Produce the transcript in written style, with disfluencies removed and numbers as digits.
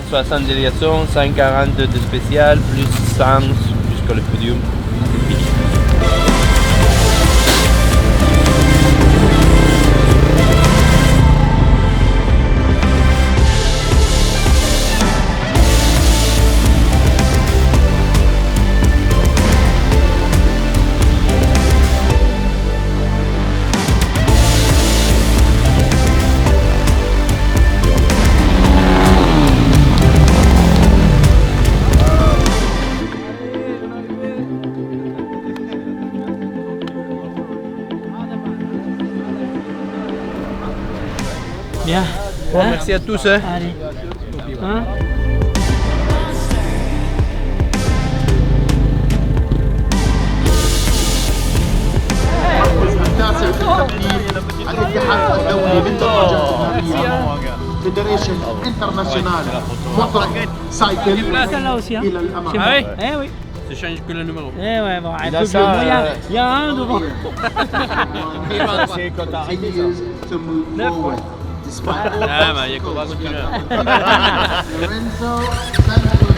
60 délégations, 140 de spécial, plus 100 jusqu'au podium. C'est fini. Bien. Bon, hein? Merci à tous. Hein? Allez. Hein? Fédération internationale motorcycle Celle-là aussi, hein? إلى الأمام. Ah oui? Eh oui. Tu changes que le numéro. Eh ouais, bon, Il a ça, il y a un devant. C'est quand t'as arrêté ça. To move forward. Despite all Ah bah il y a qu'on va continuer. Laurenzo Santolino.